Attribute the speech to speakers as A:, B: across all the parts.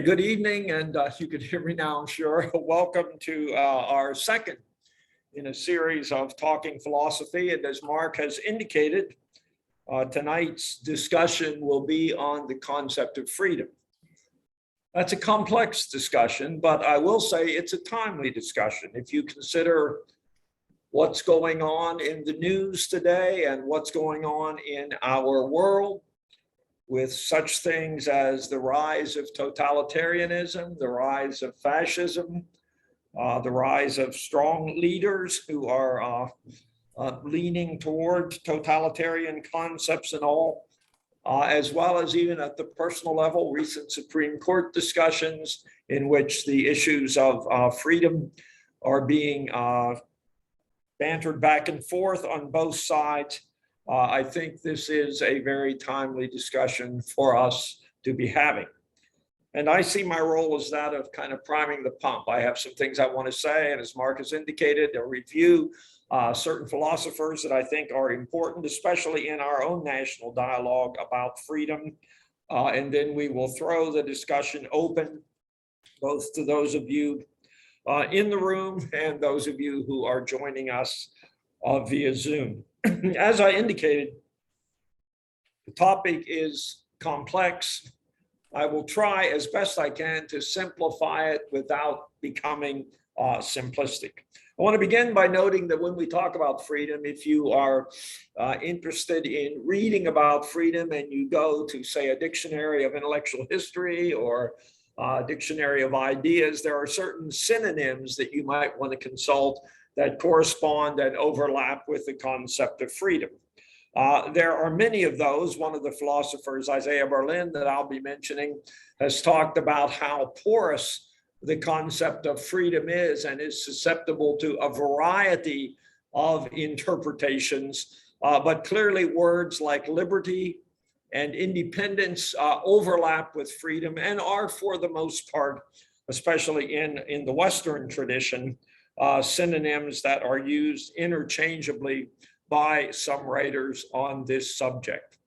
A: good evening, and you can hear me now, I'm sure. Welcome to our second in a series of Talking Philosophy. And as Mark has indicated, tonight's discussion will be on the concept of freedom. That's a complex discussion, but I will say it's a timely discussion. If you consider what's going on in the news today and what's going on in our world, with such things as the rise of totalitarianism, the rise of fascism, the rise of strong leaders who are leaning toward totalitarian concepts and all, as well as even at the personal level, recent Supreme Court discussions in which the issues of freedom are being bantered back and forth on both sides. I think this is a very timely discussion for us to be having. And I see my role as that of kind of priming the pump. I have some things I want to say, and as Mark has indicated, a review certain philosophers that I think are important, especially in our own national dialogue about freedom. And then we will throw the discussion open, both to those of you in the room and those of you who are joining us via Zoom. As I indicated, the topic is complex. I will try as best I can to simplify it without becoming simplistic. I want to begin by noting that when we talk about freedom, if you are interested in reading about freedom and you go to, say, a dictionary of intellectual history or a dictionary of ideas, there are certain synonyms that you might want to consult that correspond and overlap with the concept of freedom. There are many of those. One of the philosophers, Isaiah Berlin, that I'll be mentioning, has talked about how porous the concept of freedom is and is susceptible to a variety of interpretations. But clearly words like liberty and independence overlap with freedom and are, for the most part, especially in the Western tradition, synonyms that are used interchangeably by some writers on this subject.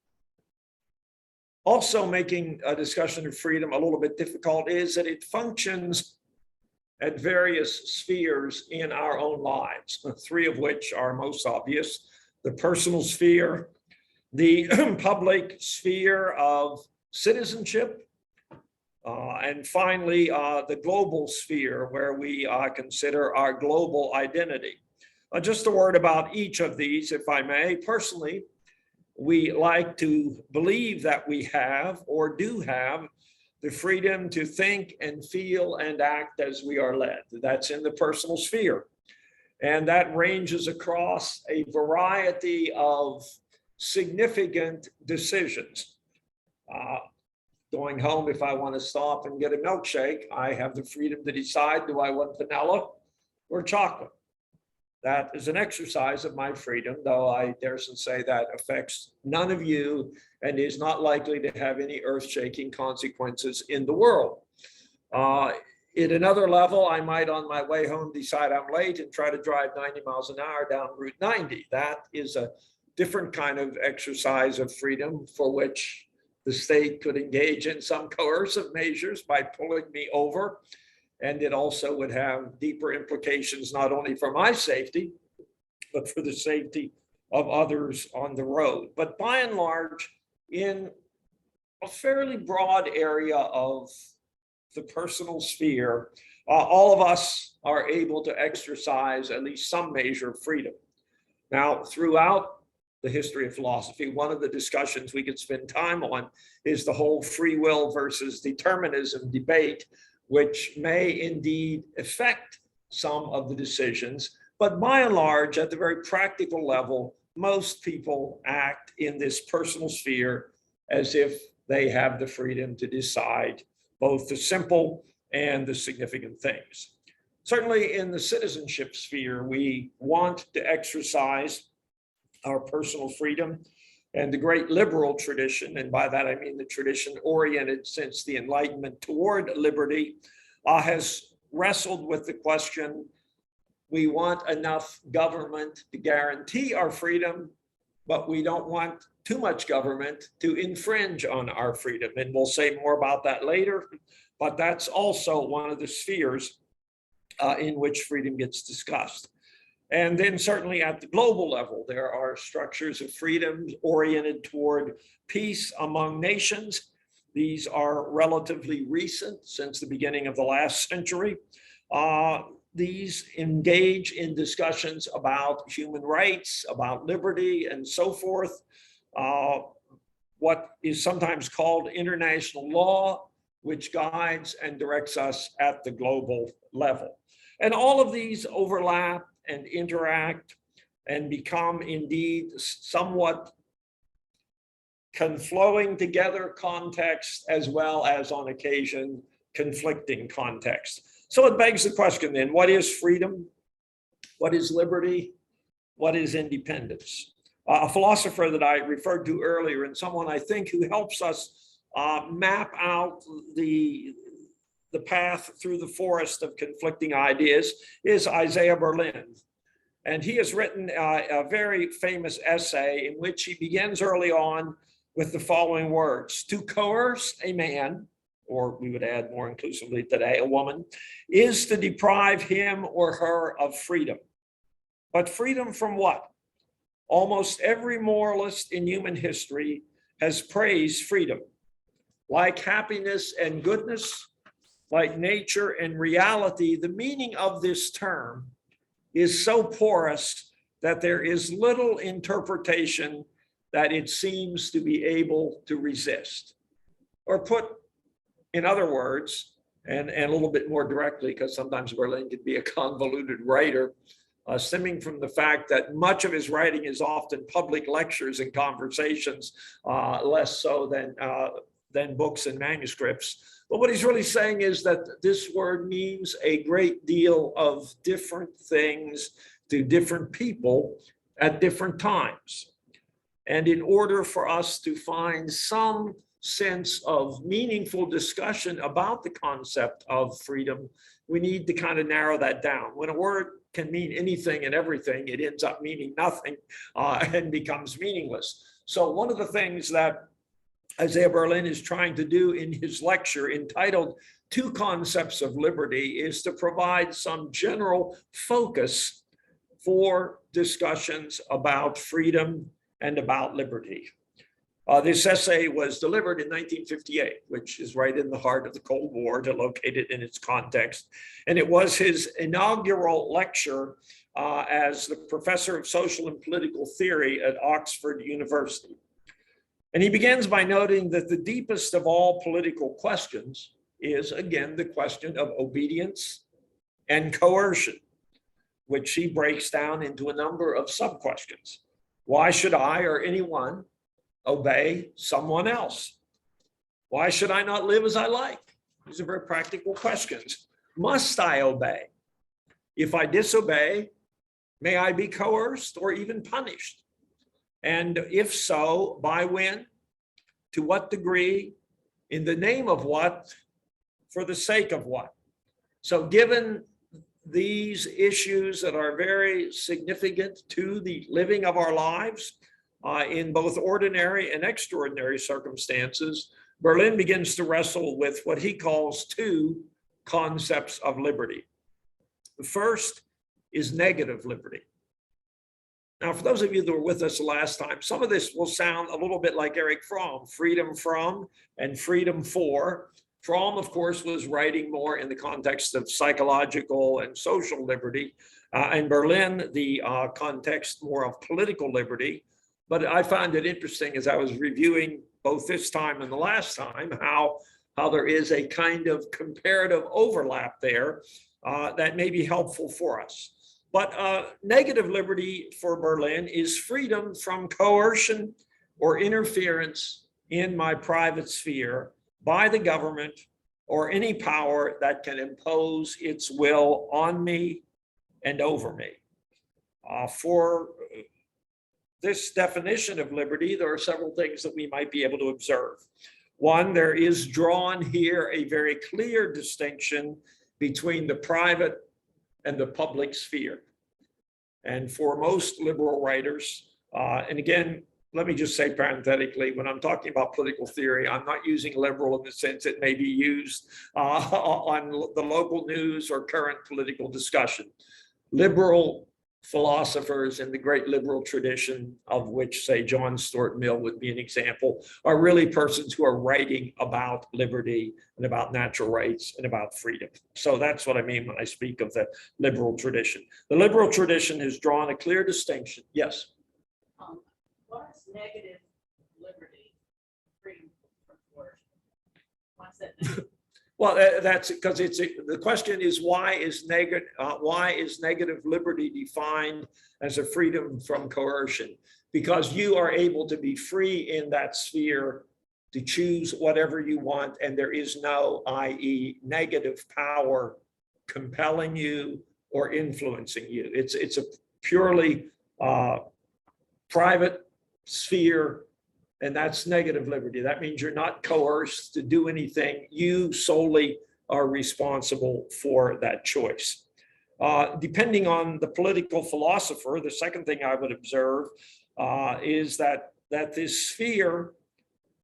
A: Also making a discussion of freedom a little bit difficult is that it functions at various spheres in our own lives, three of which are most obvious: the personal sphere, the public sphere of citizenship, and finally, the global sphere, where we consider our global identity. Just a word about each of these, if I may. Personally, we like to believe that we have or do have the freedom to think and feel and act as we are led. That's in the personal sphere. And that ranges across a variety of significant decisions. Going home, if I want to stop and get a milkshake, I have the freedom to decide, do I want vanilla or chocolate? That is an exercise of my freedom, though I dare say that affects none of you and is not likely to have any earth-shaking consequences in the world. At another level, I might on my way home decide I'm late and try to drive 90 miles an hour down Route 90. That is a different kind of exercise of freedom for which the state could engage in some coercive measures by pulling me over. And it also would have deeper implications, not only for my safety, but for the safety of others on the road. But by and large, in a fairly broad area of the personal sphere, all of us are able to exercise at least some measure of freedom. Now, throughout the history of philosophy, one of the discussions we could spend time on is the whole free will versus determinism debate, which may indeed affect some of the decisions. But by and large, at the very practical level, most people act in this personal sphere as if they have the freedom to decide both the simple and the significant things. Certainly in the citizenship sphere, we want to exercise our personal freedom, and the great liberal tradition, and by that I mean the tradition oriented since the Enlightenment toward liberty, has wrestled with the question: we want enough government to guarantee our freedom, but we don't want too much government to infringe on our freedom. And we'll say more about that later. but that's also one of the spheres in which freedom gets discussed. And then certainly at the global level, there are structures of freedom oriented toward peace among nations. These are relatively recent, since the beginning of the last century. These engage in discussions about human rights, about liberty, and so forth. What is sometimes called international law, which guides and directs us at the global level. And all of these overlap and interact and become indeed somewhat conflowing together context, as well as on occasion conflicting context. So it begs the question then, what is freedom? What is liberty? What is independence? A philosopher that I referred to earlier, and someone I think who helps us map out the path through the forest of conflicting ideas, is Isaiah Berlin. And he has written a very famous essay in which he begins early on with the following words: to coerce a man, or we would add more inclusively today, a woman, is to deprive him or her of freedom. But freedom from what? Almost every moralist in human history has praised freedom. Like happiness and goodness, like nature and reality, the meaning of this term is so porous that there is little interpretation that it seems to be able to resist. Or put in other words, and a little bit more directly, because sometimes Berlin can be a convoluted writer, stemming from the fact that much of his writing is often public lectures and conversations, less so than books and manuscripts. But what he's really saying is that this word means a great deal of different things to different people at different times. And in order for us to find some sense of meaningful discussion about the concept of freedom, we need to kind of narrow that down. When a word can mean anything and everything, it ends up meaning nothing and becomes meaningless. So one of the things that Isaiah Berlin is trying to do in his lecture entitled Two Concepts of Liberty is to provide some general focus for discussions about freedom and about liberty. This essay was delivered in 1958, which is right in the heart of the Cold War, to locate it in its context. And it was his inaugural lecture as the professor of social and political theory at Oxford University. And he begins by noting that the deepest of all political questions is, again, the question of obedience and coercion, which he breaks down into a number of sub-questions. Why should I or anyone obey someone else? Why should I not live as I like? These are very practical questions. Must I obey? If I disobey, may I be coerced or even punished? And if so, by when? To what degree? In the name of what? For the sake of what? So given these issues that are very significant to the living of our lives, in both ordinary and extraordinary circumstances, Berlin begins to wrestle with what he calls two concepts of liberty. The first is negative liberty. Now, for those of you that were with us the last time, some of this will sound a little bit like Erich Fromm, freedom from and freedom for. Fromm, of course, was writing more in the context of psychological and social liberty, and Berlin, the context more of political liberty. But I found it interesting as I was reviewing both this time and the last time, how there is a kind of comparative overlap there that may be helpful for us. But negative liberty for Berlin is freedom from coercion or interference in my private sphere by the government or any power that can impose its will on me and over me. For this definition of liberty, there are several things that we might be able to observe. One, there is drawn here a very clear distinction between the private and the public sphere. And for most liberal writers, and again, let me just say parenthetically, when I'm talking about political theory, I'm not using liberal in the sense it may be used on the local news or current political discussion. Liberal philosophers in the great liberal tradition, of which, say, John Stuart Mill would be an example, are really persons who are writing about liberty and about natural rights and about freedom. So that's what I mean when I speak of the liberal tradition. The liberal tradition has drawn a clear distinction. Yes?
B: What is negative liberty, freedom from coercion? What's that mean?
A: Well, that's because the question is why is negative liberty defined as a freedom from coercion? Because you are able to be free in that sphere to choose whatever you want, and there is no, i.e., negative power compelling you or influencing you. It's a purely private sphere. And that's negative liberty. That means you're not coerced to do anything. You solely are responsible for that choice. Depending on the political philosopher, the second thing I would observe is that this sphere,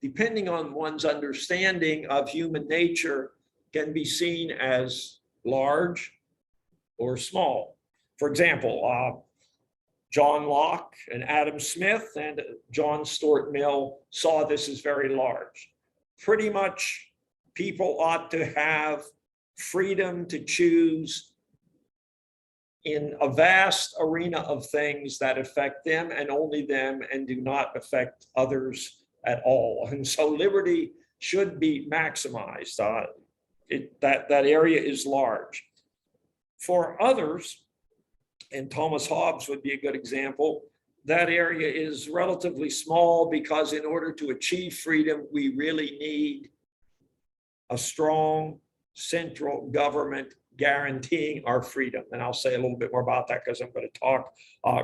A: depending on one's understanding of human nature, can be seen as large or small. For example, John Locke and Adam Smith and John Stuart Mill saw this as very large. Pretty much people ought to have freedom to choose in a vast arena of things that affect them and only them and do not affect others at all. And so liberty should be maximized. That area is large. For others, and Thomas Hobbes would be a good example, that area is relatively small because in order to achieve freedom, we really need a strong central government guaranteeing our freedom. And I'll say a little bit more about that because I'm going to talk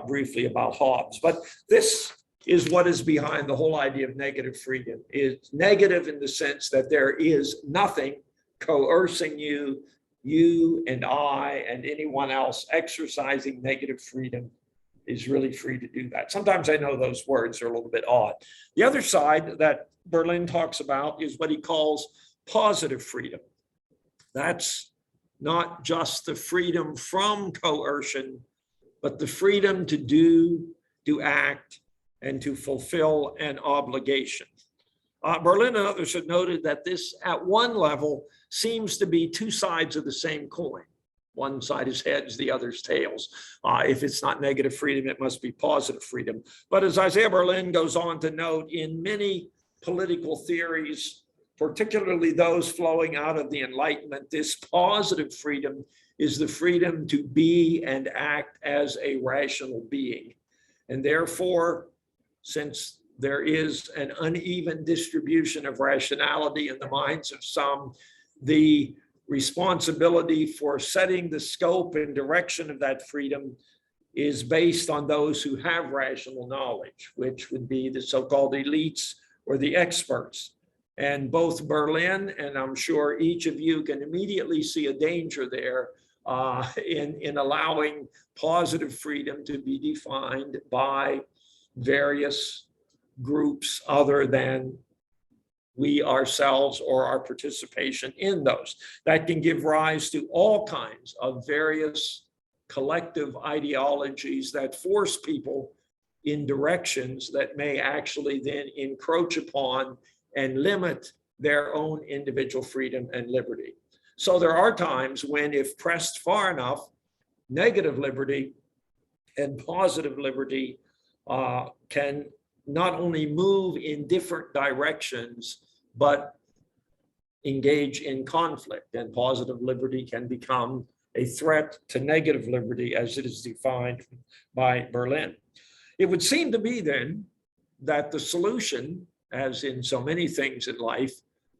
A: briefly about Hobbes. But this is what is behind the whole idea of negative freedom. It's negative in the sense that there is nothing coercing you and I and anyone else exercising negative freedom is really free to do that. Sometimes I know those words are a little bit odd. The other side that Berlin talks about is what he calls positive freedom. That's not just the freedom from coercion, but the freedom to do, to act, and to fulfill an obligation. Berlin and others have noted that this, at one level, seems to be two sides of the same coin. One side is heads, the other's tails. If it's not negative freedom, it must be positive freedom. But as Isaiah Berlin goes on to note, in many political theories, particularly those flowing out of the Enlightenment, this positive freedom is the freedom to be and act as a rational being. And therefore, since there is an uneven distribution of rationality in the minds of some, the responsibility for setting the scope and direction of that freedom is based on those who have rational knowledge, which would be the so-called elites or the experts. And both Berlin, and I'm sure each of you can immediately see a danger there in allowing positive freedom to be defined by various groups other than we ourselves or our participation in those. That can give rise to all kinds of various collective ideologies that force people in directions that may actually then encroach upon and limit their own individual freedom and liberty. So there are times when, if pressed far enough, negative liberty and positive liberty can not only move in different directions, but engage in conflict, and positive liberty can become a threat to negative liberty as it is defined by Berlin. It would seem to me then that the solution, as in so many things in life,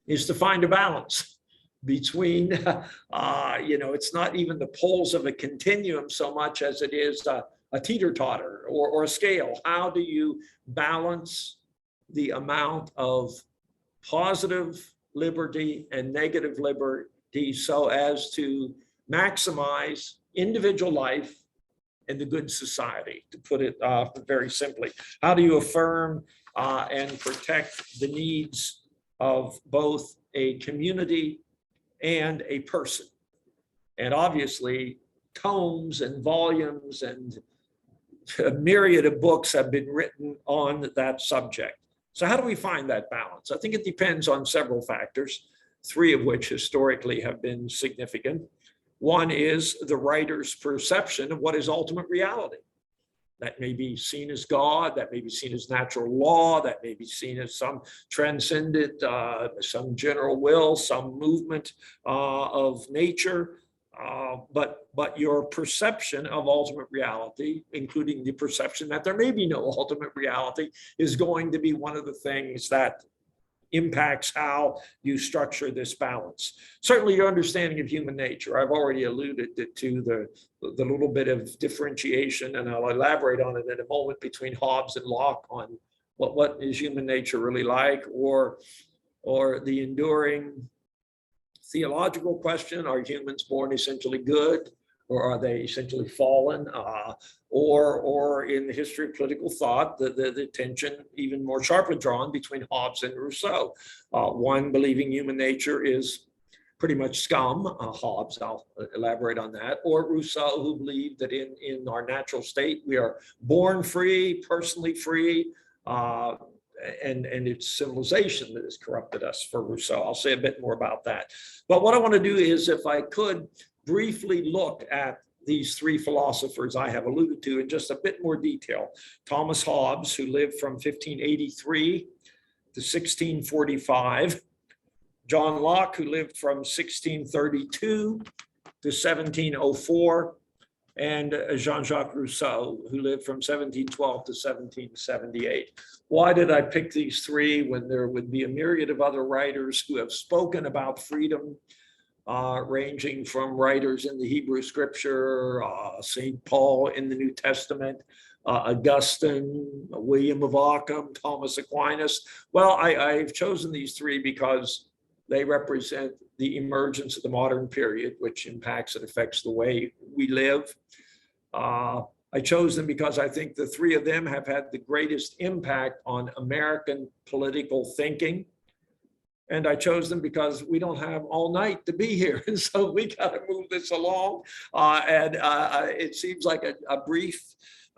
A: is to find a balance between, it's not even the poles of a continuum so much as it is a teeter-totter or a scale. How do you balance the amount of positive liberty and negative liberty so as to maximize individual life and the good society, to put it very simply. How do you affirm and protect the needs of both a community and a person? And obviously, tomes and volumes and a myriad of books have been written on that subject. So how do we find that balance? I think it depends on several factors, three of which historically have been significant. One is the writer's perception of what is ultimate reality. That may be seen as God, that may be seen as natural law, that may be seen as some transcendent, some general will, some movement of nature. But your perception of ultimate reality, including the perception that there may be no ultimate reality, is going to be one of the things that impacts how you structure this balance. Certainly your understanding of human nature. I've already alluded to the little bit of differentiation, and I'll elaborate on it in a moment, between Hobbes and Locke on what is human nature really like, or the enduring theological question: are humans born essentially good, or are they essentially fallen? Or in the history of political thought, the tension even more sharply drawn between Hobbes and Rousseau. One believing human nature is pretty much scum, Hobbes, I'll elaborate on that, or Rousseau, who believed that in our natural state, we are born free, personally free, and it's civilization that has corrupted us, for Rousseau. I'll say a bit more about that. But what I want to do is, if I could, briefly look at these three philosophers I have alluded to in just a bit more detail. Thomas Hobbes, who lived from 1583 to 1645. John Locke, who lived from 1632 to 1704. And Jean-Jacques Rousseau, who lived from 1712 to 1778. Why did I pick these three when there would be a myriad of other writers who have spoken about freedom, ranging from writers in the Hebrew scripture, St. Paul in the New Testament, Augustine, William of Ockham, Thomas Aquinas? Well, I've chosen these three because they represent the emergence of the modern period, which impacts and affects the way we live. I chose them because I think the three of them have had the greatest impact on American political thinking. And I chose them because we don't have all night to be here. And so we got to move this along. It seems like a brief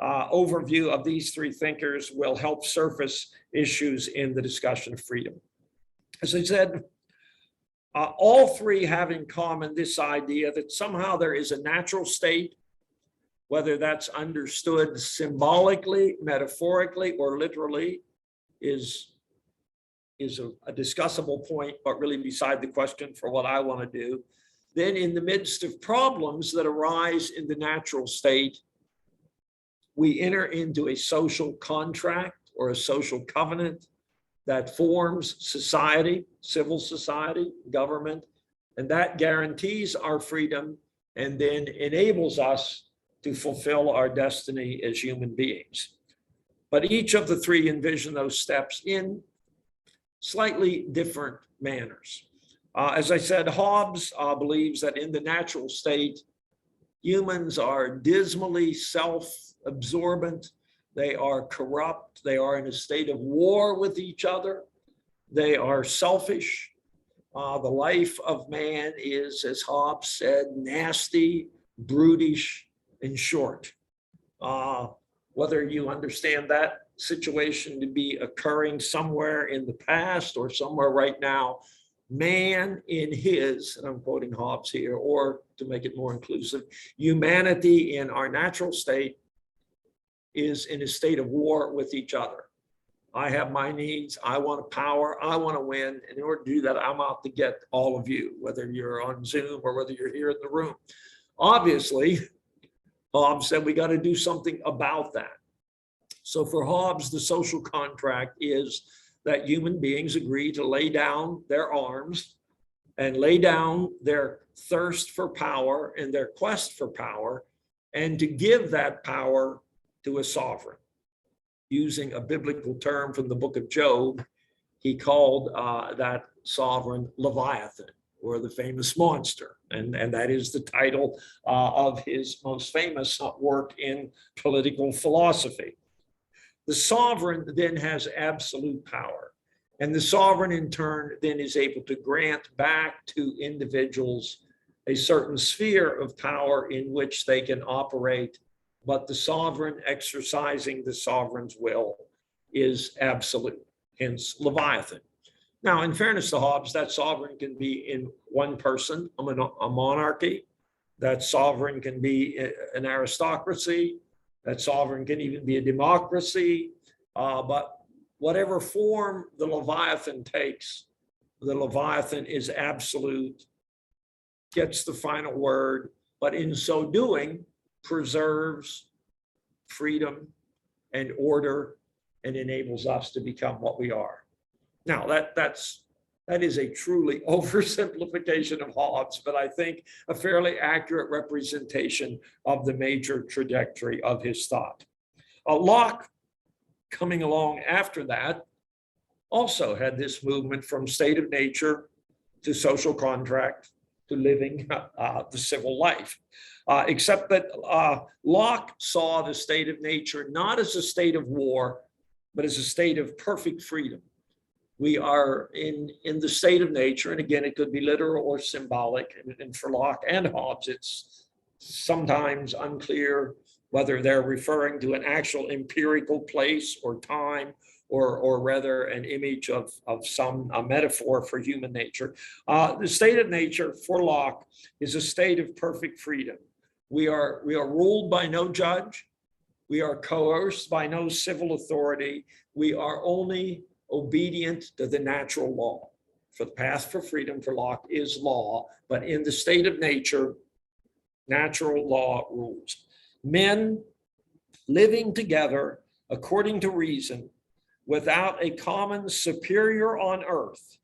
A: overview of these three thinkers will help surface issues in the discussion of freedom. As I said, all three have in common this idea that somehow there is a natural state, whether that's understood symbolically, metaphorically, or literally, is a discussable point, but really beside the question for what I want to do. Then in the midst of problems that arise in the natural state, we enter into a social contract or a social covenant that forms society, civil society, government, and that guarantees our freedom and then enables us to fulfill our destiny as human beings. But each of the three envision those steps in slightly different manners. As I said, Hobbes believes that in the natural state, humans are dismally self-absorbent. They are corrupt. They are in a state of war with each other. They are selfish. The life of man is, as Hobbes said, nasty, brutish, and short. Whether you understand that situation to be occurring somewhere in the past or somewhere right now, man in his, and I'm quoting Hobbes here, or to make it more inclusive, humanity in our natural state is in a state of war with each other. I have my needs, I want power, I want to win, and in order to do that, I'm out to get all of you, whether you're on Zoom or whether you're here in the room. Obviously, Hobbes said we got to do something about that. So for Hobbes, the social contract is that human beings agree to lay down their arms and lay down their thirst for power and their quest for power, and to give that power to a sovereign. Using a biblical term from the book of Job, he called that sovereign Leviathan, or the famous monster. And that is the title of his most famous work in political philosophy. The sovereign then has absolute power. And the sovereign in turn then is able to grant back to individuals a certain sphere of power in which they can operate, but the sovereign exercising the sovereign's will is absolute, hence Leviathan. Now, in fairness to Hobbes, that sovereign can be in one person, a monarchy. That sovereign can be an aristocracy. That sovereign can even be a democracy. But whatever form the Leviathan takes, the Leviathan is absolute, gets the final word, but in so doing, preserves freedom and order and enables us to become what we are. Now, that is a truly oversimplification of Hobbes, but I think a fairly accurate representation of the major trajectory of his thought. Locke, coming along after that, also had this movement from state of nature to social contract to living the civil life, except that Locke saw the state of nature not as a state of war, but as a state of perfect freedom. We are in the state of nature, and again, it could be literal or symbolic. And for Locke and Hobbes, it's sometimes unclear whether they're referring to an actual empirical place or time, or rather an image of some metaphor for human nature. The state of nature for Locke is a state of perfect freedom. We are ruled by no judge. We are coerced by no civil authority. We are only obedient to the natural law. For the path for freedom for Locke is law, but in the state of nature, natural law rules. Men living together according to reason, without a common superior on earth,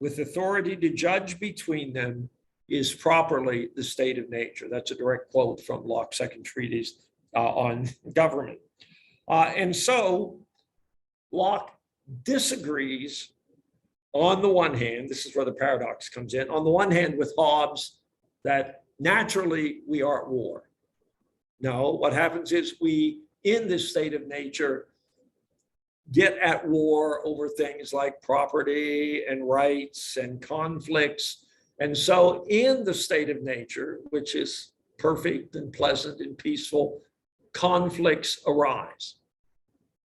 A: with authority to judge between them, is properly the state of nature. That's a direct quote from Locke's second treatise on government. And so Locke disagrees on the one hand, this is where the paradox comes in, on the one hand with Hobbes that naturally we are at war. No, what happens is we, in this state of nature, get at war over things like property and rights and conflicts. And so in the state of nature, which is perfect and pleasant and peaceful, conflicts arise.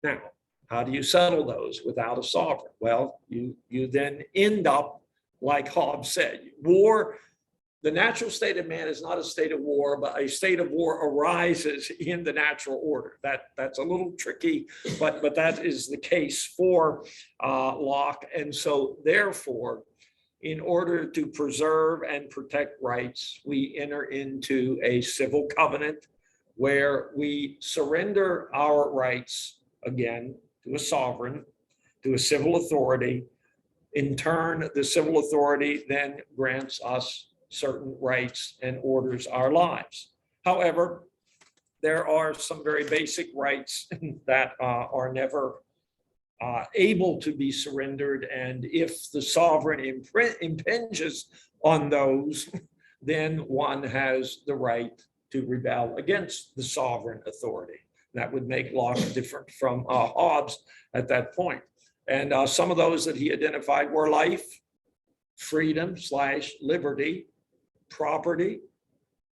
A: Now, how do you settle those without a sovereign? Well, you then end up, like Hobbes said, war. The natural state of man is not a state of war, but a state of war arises in the natural order. That's a little tricky, but that is the case for Locke. And so therefore, in order to preserve and protect rights, we enter into a civil covenant where we surrender our rights again to a sovereign, to a civil authority. In turn, the civil authority then grants us certain rights and orders our lives. However, there are some very basic rights that are never able to be surrendered. And if the sovereign impinges on those, then one has the right to rebel against the sovereign authority. That would make Locke different from Hobbes at that point. And some of those that he identified were life, freedom / liberty, property.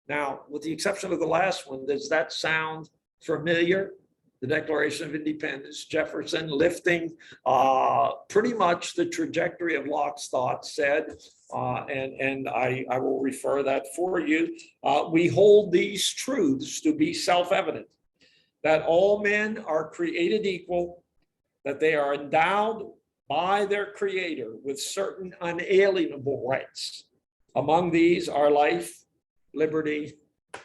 A: Now, with the exception of the last one, does that sound familiar? The Declaration of Independence, Jefferson lifting pretty much the trajectory of Locke's thoughts said, and I will refer that for you. We hold these truths to be self-evident, that all men are created equal, that they are endowed by their creator with certain unalienable rights. Among these are life, liberty,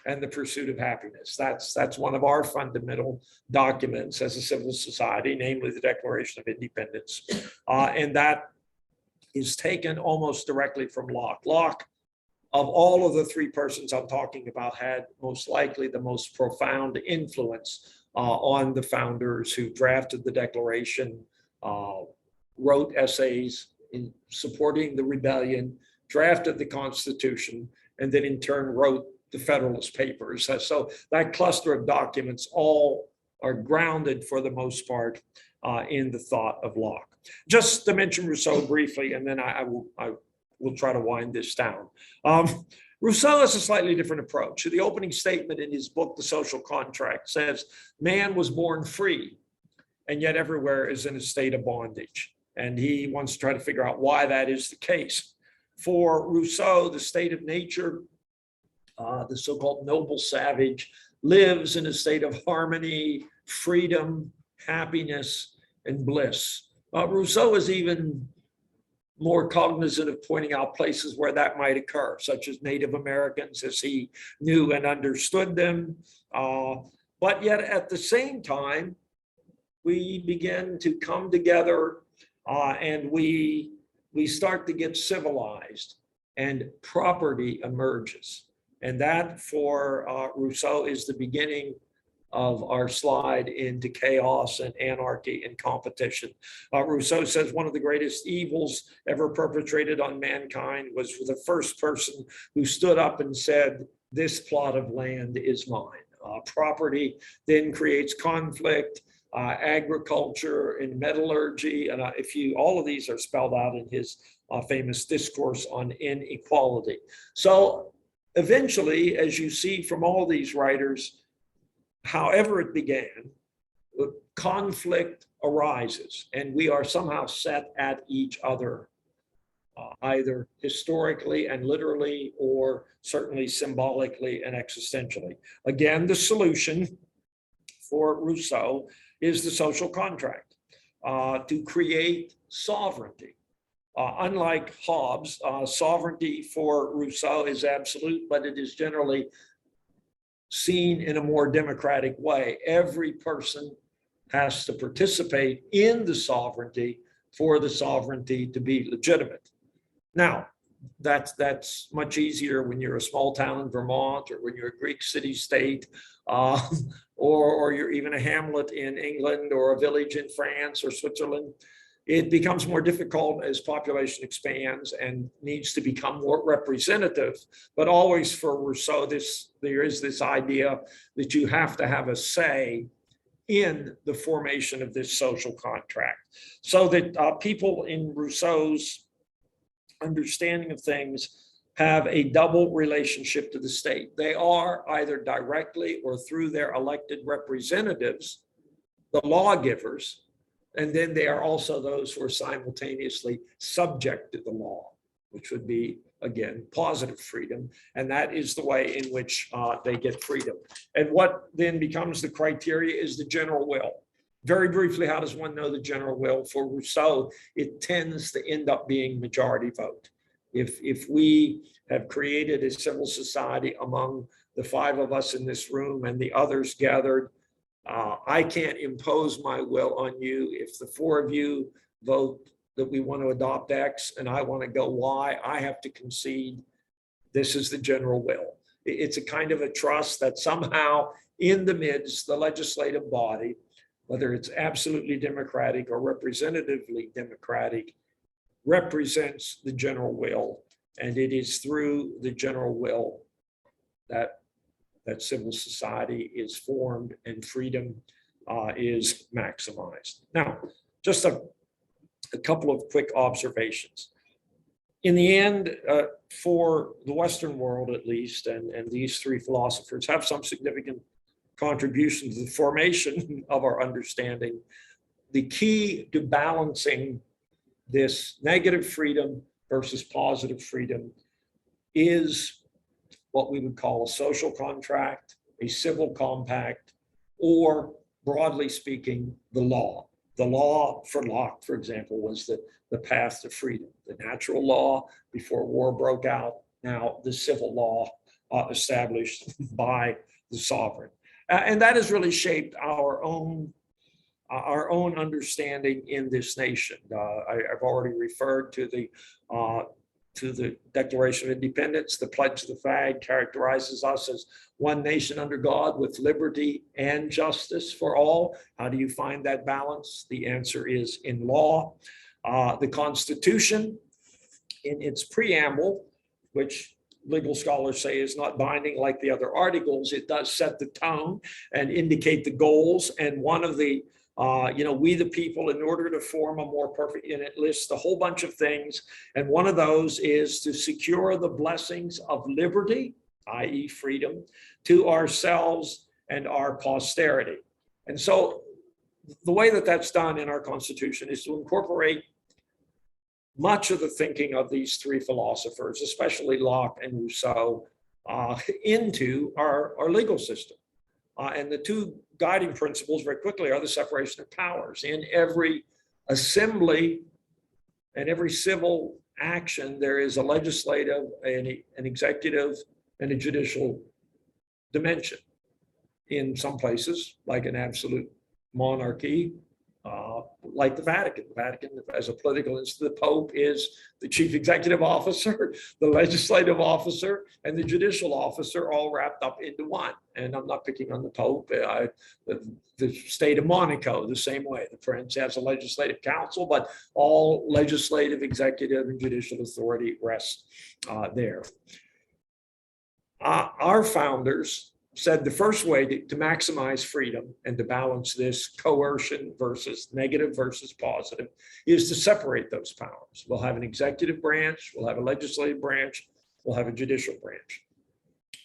A: and the pursuit of happiness. That's one of our fundamental documents as a civil society, namely the Declaration of Independence. And that is taken almost directly from Locke. Locke, of all of the three persons I'm talking about, had most likely the most profound influence on the founders who drafted the Declaration, wrote essays in supporting the rebellion, drafted the Constitution, and then in turn wrote the Federalist Papers. So that cluster of documents all are grounded for the most part in the thought of Locke. Just to mention Rousseau briefly, and then I will try to wind this down. Rousseau has a slightly different approach. The opening statement in his book, The Social Contract, says, man was born free, and yet everywhere is in a state of bondage. And he wants to try to figure out why that is the case. For Rousseau, the state of nature, the so-called noble savage, lives in a state of harmony, freedom, happiness, and bliss. Rousseau is even more cognizant of pointing out places where that might occur, such as Native Americans, as he knew and understood them. But yet at the same time, we begin to come together and we start to get civilized, and property emerges. And that, for Rousseau, is the beginning of our slide into chaos and anarchy and competition. Rousseau says one of the greatest evils ever perpetrated on mankind was the first person who stood up and said, this plot of land is mine. Property then creates conflict, agriculture and metallurgy. And all of these are spelled out in his famous discourse on inequality. So eventually, as you see from all these writers, however it began, conflict arises, and we are somehow set at each other, either historically and literally, or certainly symbolically and existentially. Again, the solution for Rousseau is the social contract, to create sovereignty. Unlike Hobbes, sovereignty for Rousseau is absolute, but it is generally seen in a more democratic way. Every person has to participate in the sovereignty for the sovereignty to be legitimate. Now, that's much easier when you're a small town in Vermont, or when you're a Greek city-state, or you're even a hamlet in England, or a village in France or Switzerland. It becomes more difficult as population expands and needs to become more representative. But always for Rousseau, there is this idea that you have to have a say in the formation of this social contract. So that people in Rousseau's understanding of things have a double relationship to the state. They are either directly or through their elected representatives, the lawgivers, and then they are also those who are simultaneously subject to the law, which would be, again, positive freedom. And that is the way in which they get freedom. And what then becomes the criteria is the general will. Very briefly, how does one know the general will? For Rousseau, it tends to end up being majority vote. If we have created a civil society among the five of us in this room and the others gathered, I can't impose my will on you. If the four of you vote that we want to adopt X and I want to go Y, I have to concede this is the general will. It's a kind of a trust that somehow in the midst, the legislative body, whether it's absolutely democratic or representatively democratic, represents the general will. And it is through the general will that civil society is formed and freedom is maximized. Now, just a couple of quick observations. In the end, for the Western world at least, and these three philosophers have some significant contribution to the formation of our understanding, the key to balancing this negative freedom versus positive freedom is what we would call a social contract, a civil compact, or broadly speaking, the law. The law for Locke, for example, was the path to freedom. The natural law before war broke out, now the civil law established by the sovereign. And that has really shaped our own understanding in this nation. I've already referred to the Declaration of Independence. The Pledge of the Flag characterizes us as one nation under God with liberty and justice for all. How do you find that balance? The answer is in law. The Constitution in its preamble, which legal scholars say is not binding like the other articles, it does set the tone and indicate the goals. And one of the, we the people, in order to form a more perfect, and it lists a whole bunch of things. And one of those is to secure the blessings of liberty, i.e. freedom, to ourselves and our posterity. And so the way that that's done in our Constitution is to incorporate much of the thinking of these three philosophers, especially Locke and Rousseau, into our legal system. And the two guiding principles very quickly are the separation of powers. In every assembly and every civil action, there is a legislative, an executive, and a judicial dimension. In some places, like an absolute monarchy, like the Vatican. The Vatican, as a political institution, the Pope is the chief executive officer, the legislative officer, and the judicial officer, all wrapped up into one. And I'm not picking on the Pope. The state of Monaco, the same way. The Prince has a legislative council, but all legislative, executive, and judicial authority rests there. Our founders said the first way to maximize freedom and to balance this coercion versus negative versus positive is to separate those powers. We'll have an executive branch, we'll have a legislative branch, we'll have a judicial branch.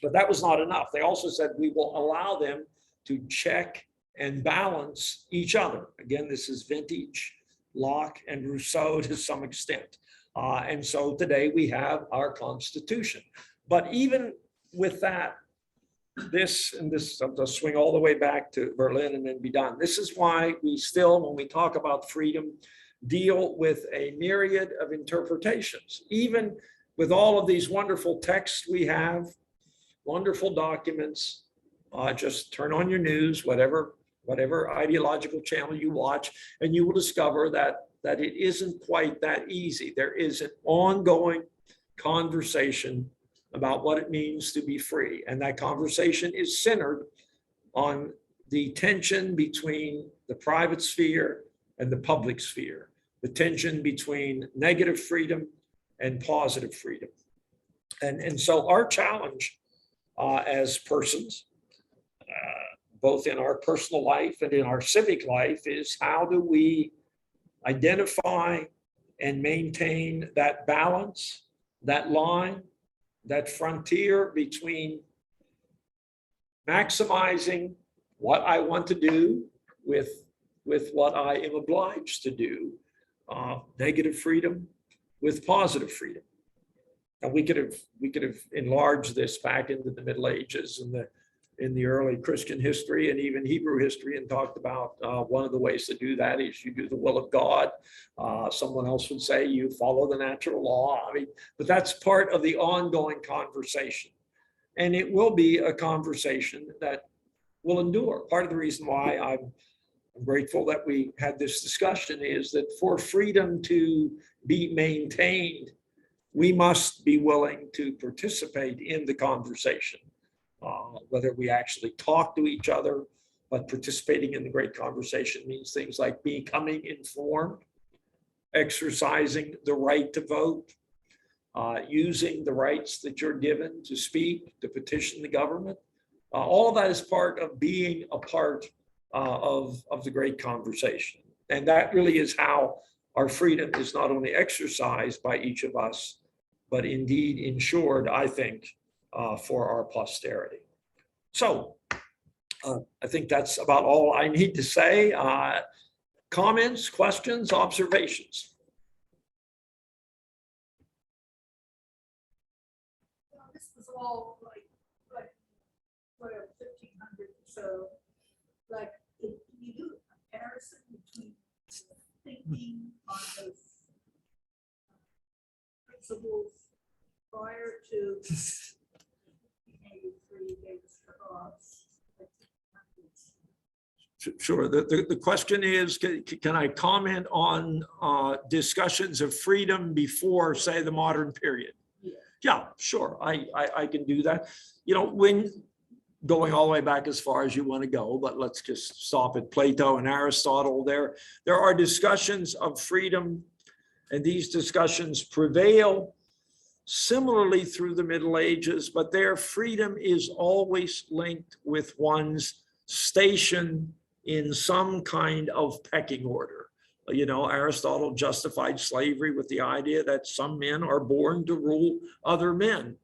A: But that was not enough. They also said we will allow them to check and balance each other. Again, this is vintage Locke and Rousseau to some extent. And so today we have our Constitution. But even with that, I'll swing all the way back to Berlin and then be done. This is why we still, when we talk about freedom, deal with a myriad of interpretations. Even with all of these wonderful texts we have, wonderful documents, just turn on your news, whatever ideological channel you watch, and you will discover that it isn't quite that easy. There is an ongoing conversation about what it means to be free. And that conversation is centered on the tension between the private sphere and the public sphere, the tension between negative freedom and positive freedom. And so our challenge as persons, both in our personal life and in our civic life, is how do we identify and maintain that balance, that line, that frontier between maximizing what I want to do with what I am obliged to do, negative freedom with positive freedom. And we could have enlarged this back into the Middle Ages and in the early Christian history and even Hebrew history, and talked about one of the ways to do that is you do the will of God. Someone else would say you follow the natural law. But that's part of the ongoing conversation. And it will be a conversation that will endure. Part of the reason why I'm grateful that we had this discussion is that for freedom to be maintained, we must be willing to participate in the conversation. Whether we actually talk to each other, but participating in the great conversation means things like becoming informed, exercising the right to vote, using the rights that you're given to speak, to petition the government. All of that is part of being a part of the great conversation. And that really is how our freedom is not only exercised by each of us, but indeed ensured, I think, for our posterity. So I think that's about all I need to say. Comments, questions, observations?
B: This was all like 1500 or so. Like, can you do a comparison between thinking on those principles prior to
A: Sure. The question is, can I comment on discussions of freedom before, say, the modern period? Yeah, sure. I can do that. When going all the way back as far as you want to go, but let's just stop at Plato and Aristotle. There are discussions of freedom And these discussions prevail similarly through the Middle Ages, but their freedom is always linked with one's station in some kind of pecking order. You know, Aristotle justified slavery with the idea that some men are born to rule other men.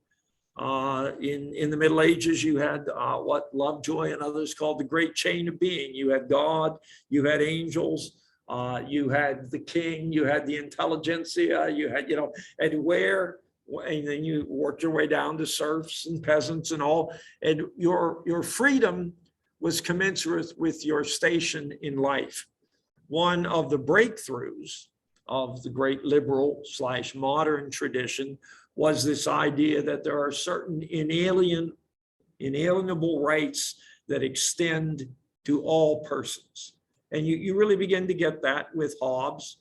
A: In the Middle Ages, you had what Lovejoy and others called the great chain of being. You had God, you had angels, you had the king, you had the intelligentsia, you had, you know, and then you worked your way down to serfs and peasants and all. And your freedom was commensurate with your station in life. One of the breakthroughs of the great liberal / modern tradition was this idea that there are certain inalienable rights that extend to all persons. And you really begin to get that with Hobbes.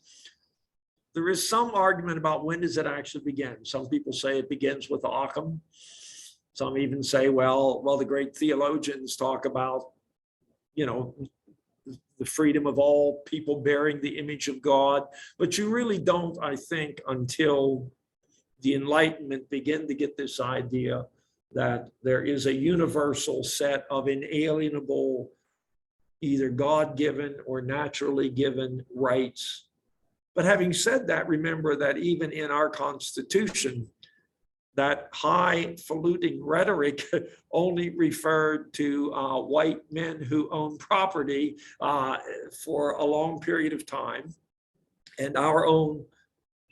A: There is some argument about when does it actually begin. Some people say it begins with Occam. Some even say, well, the great theologians talk about, you know, the freedom of all people bearing the image of God. But you really don't, I think, until the Enlightenment begin to get this idea that there is a universal set of inalienable, either God-given or naturally given rights. But having said that, remember that even in our Constitution, that highfalutin rhetoric only referred to white men who own property for a long period of time. And our own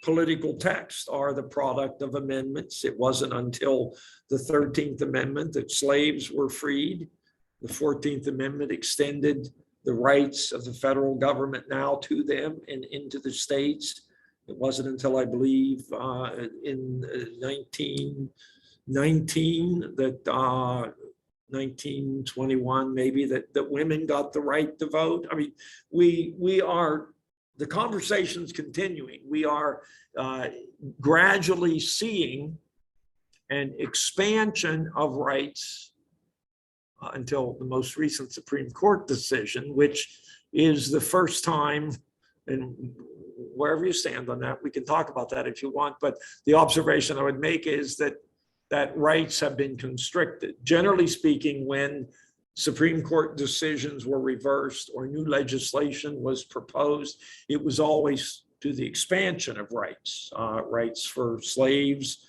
A: political texts are the product of amendments. It wasn't until the 13th Amendment that slaves were freed. The 14th Amendment extended the rights of the federal government now to them and into the states. It wasn't until, I believe, in 1919 that 1921 maybe that women got the right to vote. I mean, we are, the conversation's continuing. We are gradually seeing an expansion of rights until the most recent Supreme Court decision, which is the first time, and wherever you stand on that, we can talk about that if you want, but the observation I would make is that rights have been constricted. Generally speaking, when Supreme Court decisions were reversed or new legislation was proposed, it was always to the expansion of rights, rights for slaves,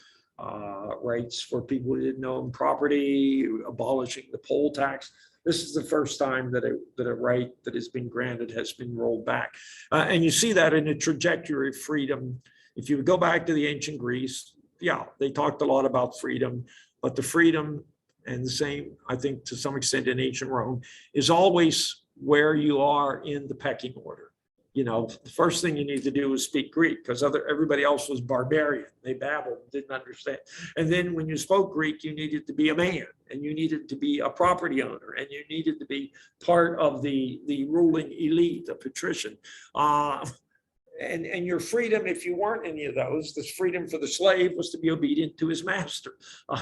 A: rights for people who didn't own property, abolishing the poll tax. This is the first time that a right that has been granted has been rolled back. And you see that in the trajectory of freedom. If you go back to the ancient Greece, yeah, they talked a lot about freedom, but the freedom, and the same, I think, to some extent in ancient Rome, is always where you are in the pecking order. You know, the first thing you need to do is speak Greek because everybody else was barbarian. They babbled, didn't understand. And then when you spoke Greek, you needed to be a man, and you needed to be a property owner, and you needed to be part of the ruling elite, a patrician. And your freedom, if you weren't any of those, this freedom for the slave was to be obedient to his master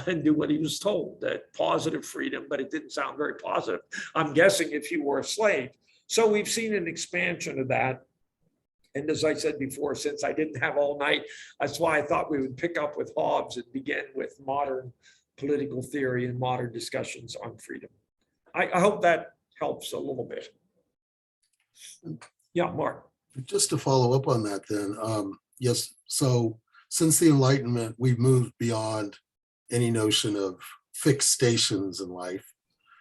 A: and do what he was told. That positive freedom, but it didn't sound very positive, I'm guessing, if you were a slave. So we've seen an expansion of that. And as I said before, since I didn't have all night, that's why I thought we would pick up with Hobbes and begin with modern political theory and modern discussions on freedom. I hope that helps a little bit. Yeah, Mark.
C: Just to follow up on that then, yes, so since the Enlightenment, we've moved beyond any notion of fixed stations in life.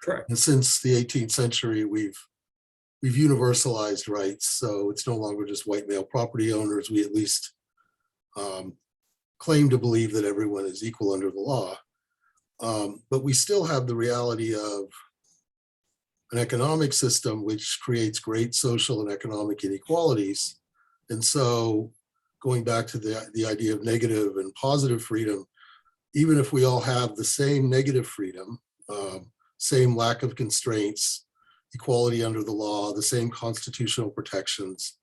A: Correct.
C: And since the 18th century, we've universalized rights. So it's no longer just white male property owners. We at least claim to believe that everyone is equal under the law. But we still have the reality of an economic system which creates great social and economic inequalities. And so going back to the idea of negative and positive freedom, even if we all have the same negative freedom, same lack of constraints, equality under the law, the same constitutional protections,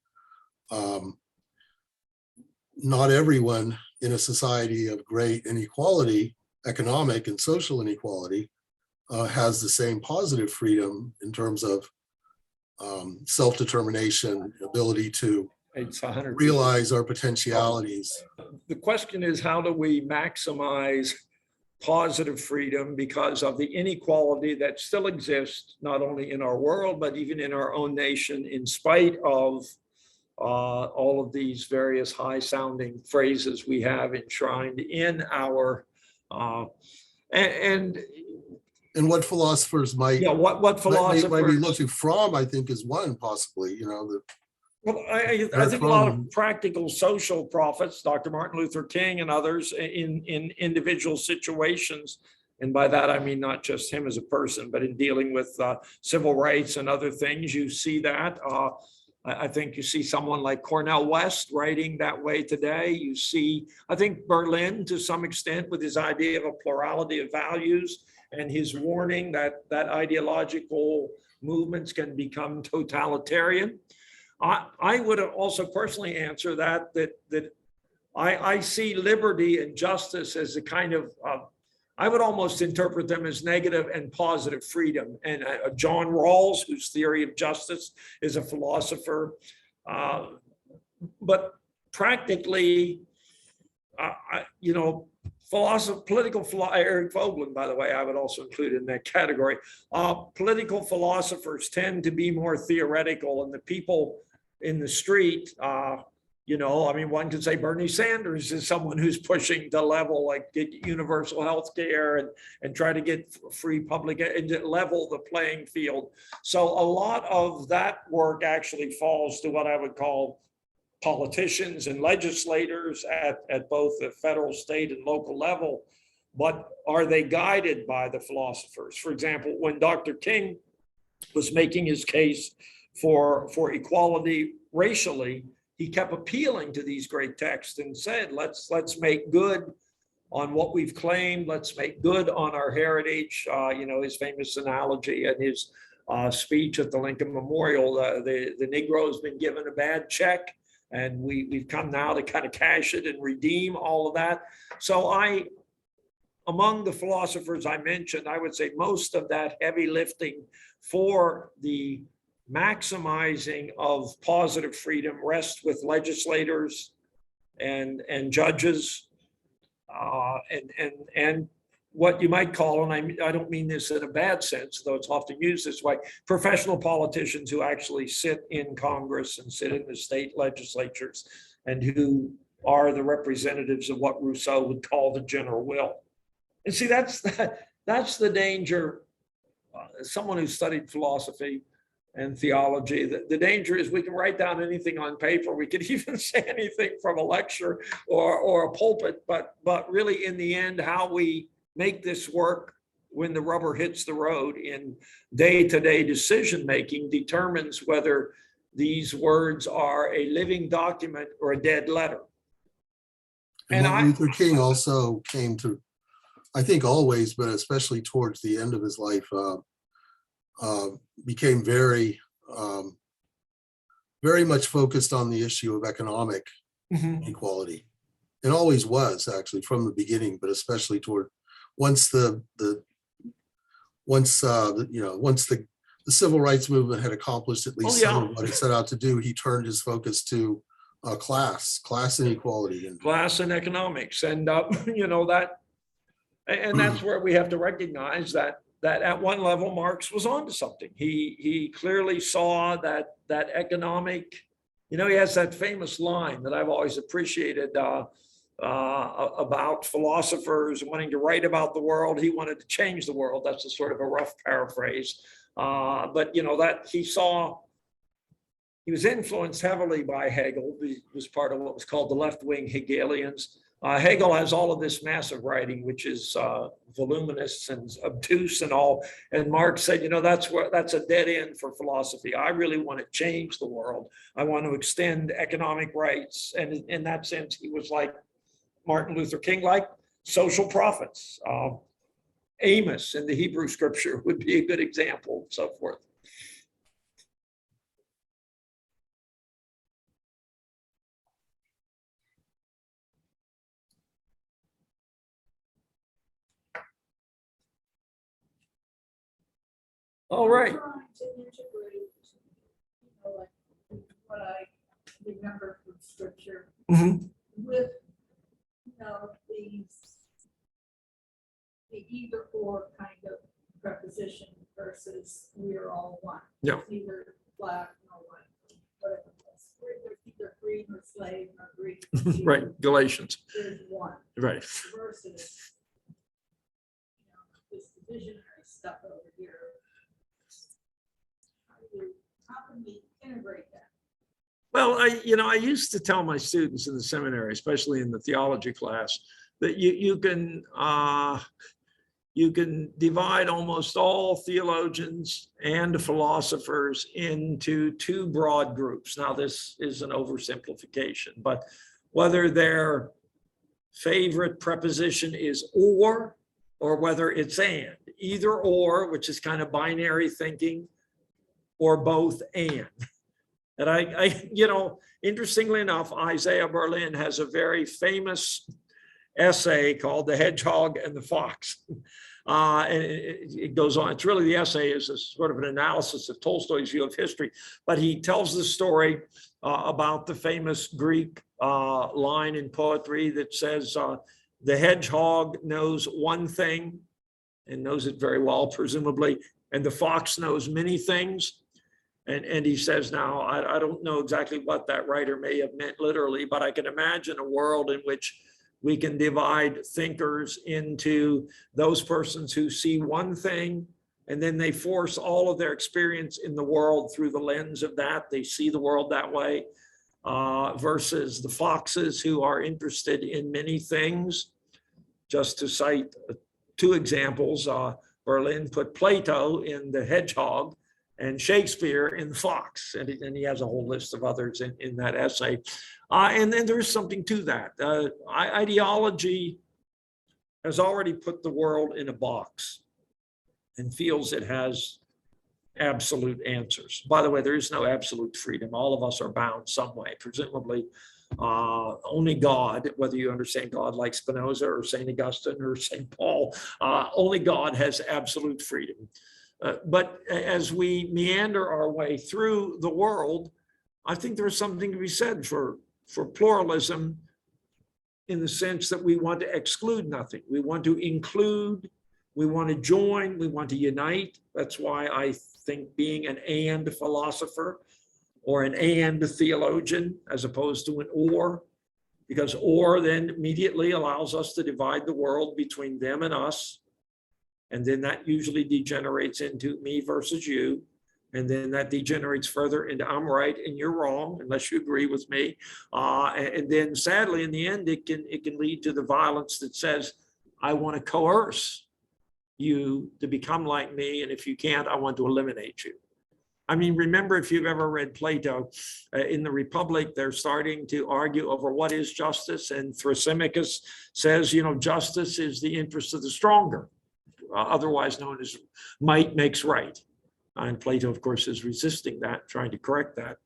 C: not everyone in a society of great inequality, economic and social inequality, has the same positive freedom in terms of self-determination, ability to
A: It's 100%.
C: realize our potentialities.
A: The question is, how do we maximize positive freedom because of the inequality that still exists, not only in our world, but even in our own nation, in spite of all of these various high sounding phrases we have enshrined in our, and
C: what philosophers might,
A: yeah, what philosophers
C: might be looking from, I think, is one possibly, you know, the,
A: well, I think a lot of practical social prophets, Dr. Martin Luther King and others in individual situations, and by that I mean not just him as a person, but in dealing with civil rights and other things, you see that. I think you see someone like Cornel West writing that way today. You see, I think Berlin to some extent with his idea of a plurality of values and his warning that ideological movements can become totalitarian. I would also personally answer that I see liberty and justice as a kind of, I would almost interpret them as negative and positive freedom. And John Rawls, whose theory of justice is a philosopher, but practically, you know, Eric Vogelin, by the way, I would also include in that category. Political philosophers tend to be more theoretical, and the people in the street, you know, I mean, one could say Bernie Sanders is someone who's pushing to level, like get universal health care and try to get free public and level the playing field. So a lot of that work actually falls to what I would call politicians and legislators at both the federal, state, and local level. But are they guided by the philosophers? For example, when Dr. King was making his case for equality racially, he kept appealing to these great texts and said, let's make good on what we've claimed. Let's make good on our heritage. You know, his famous analogy and his speech at the Lincoln Memorial, the Negro has been given a bad check, and we've come now to kind of cash it and redeem all of that. So among the philosophers I mentioned, I would say most of that heavy lifting for the maximizing of positive freedom rests with legislators and judges and what you might call, and I don't mean this in a bad sense, though it's often used this way, professional politicians who actually sit in Congress and sit in the state legislatures and who are the representatives of what Rousseau would call the general will. And see, that's the danger. Someone who studied philosophy and theology, the danger is we can write down anything on paper. We could even say anything from a lecture or a pulpit, but really in the end, how we make this work when the rubber hits the road in day-to-day decision-making determines whether these words are a living document or a dead letter.
C: And Martin Luther King also came to, I think always, but especially towards the end of his life, became very much focused on the issue of economic equality, and always was actually from the beginning, but especially toward once the civil rights movement had accomplished at least some of what it set out to do, he turned his focus to class inequality and
A: class and economics, and you know that, and that's where we have to recognize that at one level Marx was onto something. He clearly saw that economic, you know, he has that famous line that I've always appreciated about philosophers wanting to write about the world. He wanted to change the world. That's a sort of a rough paraphrase, but you know that he was influenced heavily by Hegel. He was part of what was called the left-wing Hegelians. Hegel has all of this massive writing, which is voluminous and obtuse and all. And Marx said, you know, that's a dead end for philosophy. I really want to change the world. I want to extend economic rights. And in that sense, he was like Martin Luther King, like social prophets. Amos in the Hebrew scripture would be a good example, and so forth. All right.
B: I'm trying to integrate, you know, like what I remember from scripture
A: Mhm.
B: with, these, the either or kind of preposition versus we're all one.
A: Yeah.
B: It's either black or white, whatever it is. We're either green or slave or Greek. or Jew.
A: Right, Galatians,
B: There's one
A: right.
B: versus, this divisionary stuff over here. How can we integrate that?
A: Well, I used to tell my students in the seminary, especially in the theology class, that you can divide almost all theologians and philosophers into two broad groups. Now, this is an oversimplification, but whether their favorite preposition is or whether it's and, either or, which is kind of binary thinking, or both and. And I interestingly enough, Isaiah Berlin has a very famous essay called The Hedgehog and the Fox. And it goes on. It's really, the essay is a sort of an analysis of Tolstoy's view of history, but he tells the story about the famous Greek line in poetry that says, the hedgehog knows one thing and knows it very well, presumably, and the fox knows many things. And he says, now, I don't know exactly what that writer may have meant literally, but I can imagine a world in which we can divide thinkers into those persons who see one thing, and then they force all of their experience in the world through the lens of that. They see the world that way, versus the foxes who are interested in many things. Just to cite two examples, Berlin put Plato in the hedgehog and Shakespeare in the fox, and he has a whole list of others in that essay. And then there's something to that. Ideology has already put the world in a box and feels it has absolute answers. By the way, there is no absolute freedom. All of us are bound some way. Presumably, only God, whether you understand God like Spinoza or St. Augustine or St. Paul, only God has absolute freedom. But as we meander our way through the world, I think there's something to be said for pluralism, in the sense that we want to exclude nothing. We want to include, we want to join, we want to unite. That's why I think being an and philosopher or an and theologian as opposed to an or, because or then immediately allows us to divide the world between them and us. And then that usually degenerates into me versus you. And then that degenerates further into I'm right and you're wrong, unless you agree with me. And then sadly, in the end, it can lead to the violence that says, I want to coerce you to become like me. And if you can't, I want to eliminate you. I mean, remember, if you've ever read Plato, in the Republic, they're starting to argue over what is justice. And Thrasymachus says, justice is the interest of the stronger. Otherwise known as might makes right. And Plato, of course, is resisting that, trying to correct that.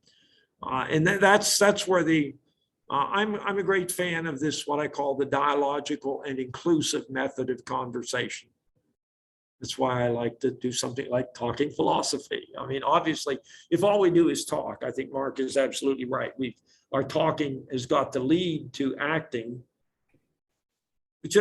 A: And that's where I'm a great fan of this, what I call the dialogical and inclusive method of conversation. That's why I like to do something like talking philosophy. I mean, obviously, if all we do is talk, I think Mark is absolutely right. Our talking has got to lead to acting. But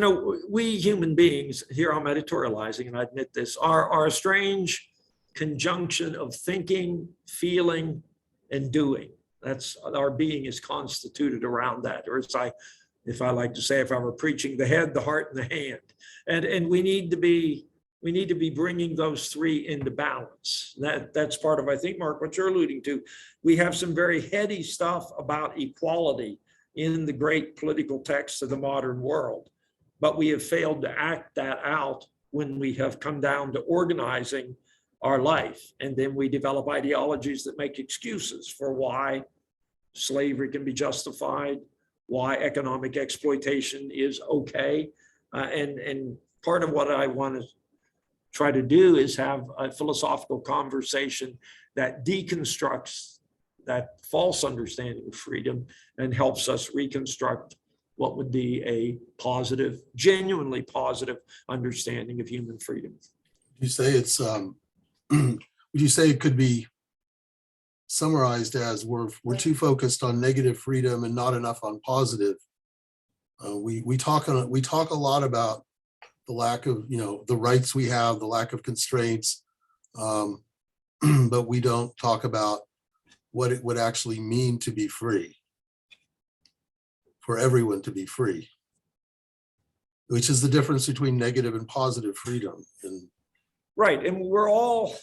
A: we human beings, here I'm editorializing and I admit this, are a strange conjunction of thinking, feeling, and doing. That's our being is constituted around that. Or if I like to say, if I were preaching, the head, the heart, and the hand. And we need to be bringing those three into balance. That's part of, I think, Mark, what you're alluding to. We have some very heady stuff about equality in the great political texts of the modern world. But we have failed to act that out when we have come down to organizing our life. And then we develop ideologies that make excuses for why slavery can be justified, why economic exploitation is okay. And part of what I want to try to do is have a philosophical conversation that deconstructs that false understanding of freedom and helps us reconstruct what would be a positive, genuinely positive understanding of human freedom.
C: You say it's, would you say it could be summarized as we're too focused on negative freedom and not enough on positive. We talk a lot about the lack of, the rights we have, the lack of constraints, but we don't talk about what it would actually mean to be free, for everyone to be free, which is the difference between negative and positive freedom. And
A: Right, and we're all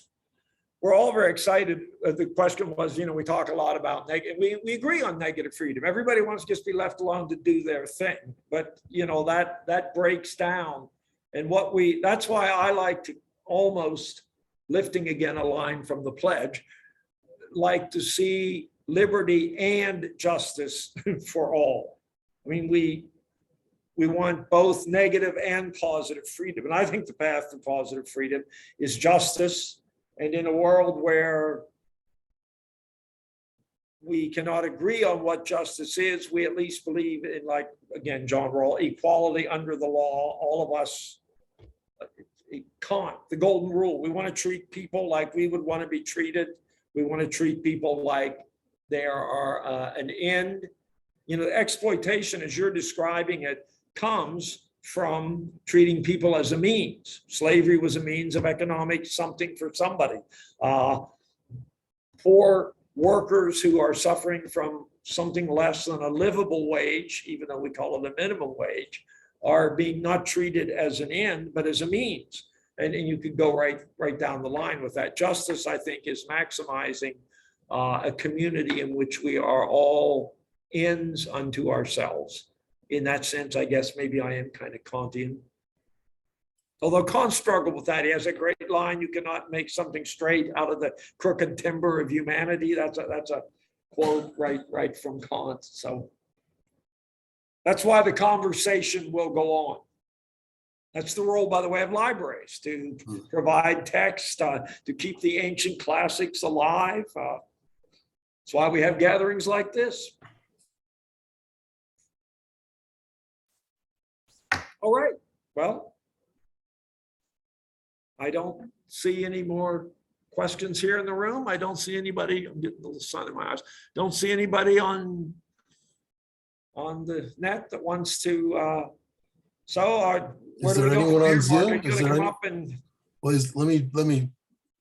A: very excited. The question was, we talk a lot about negative, we agree on negative freedom. Everybody wants to just be left alone to do their thing, but that breaks down. And that's why I like to, almost lifting again a line from the pledge, like to see liberty and justice for all. I mean, we want both negative and positive freedom. And I think the path to positive freedom is justice. And in a world where we cannot agree on what justice is, we at least believe in, like, again, John Rawls, equality under the law, all of us, the golden rule. We want to treat people like we would want to be treated. We want to treat people like they are an end. Exploitation, as you're describing it, comes from treating people as a means. Slavery was a means of economic something for somebody. Poor workers who are suffering from something less than a livable wage, even though we call it a minimum wage, are being not treated as an end, but as a means. And you could go right down the line with that. Justice, I think, is maximizing a community in which we are all ends unto ourselves. In that sense, I guess maybe I am kind of Kantian. Although Kant struggled with that. He has a great line, you cannot make something straight out of the crooked timber of humanity. That's a quote right from Kant. So that's why the conversation will go on. That's the role, by the way, of libraries, to provide text, to keep the ancient classics alive. That's why we have gatherings like this. All right, well, I don't see any more questions here in the room. I don't see anybody, I'm getting a little sun in my eyes. Don't see anybody on the net that wants to,
C: is there anyone on Zoom?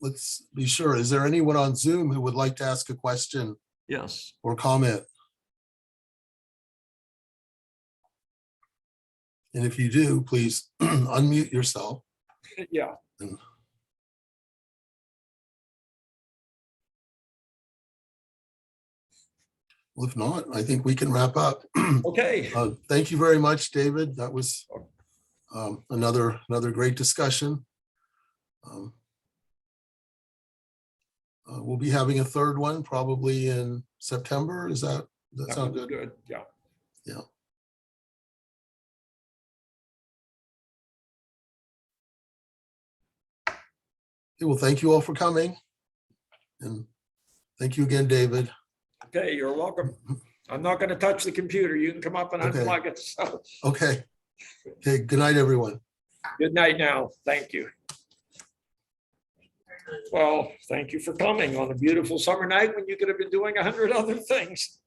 C: Let's be sure. Is there anyone on Zoom who would like to ask a question?
A: Yes.
C: Or comment? And if you do, please unmute yourself.
A: Yeah.
C: Well, if not, I think we can wrap up.
A: Okay.
C: Thank you very much, David. That was another great discussion. We'll be having a third one probably in September. Does that sound good?
A: Good. Yeah.
C: Yeah. Okay, well, thank you all for coming. And thank you again, David.
A: Okay, you're welcome. I'm not going to touch the computer. You can come up and unplug it. So.
C: Okay. Okay, good night, everyone.
A: Good night now. Thank you. Well, thank you for coming on a beautiful summer night when you could have been doing 100 other things.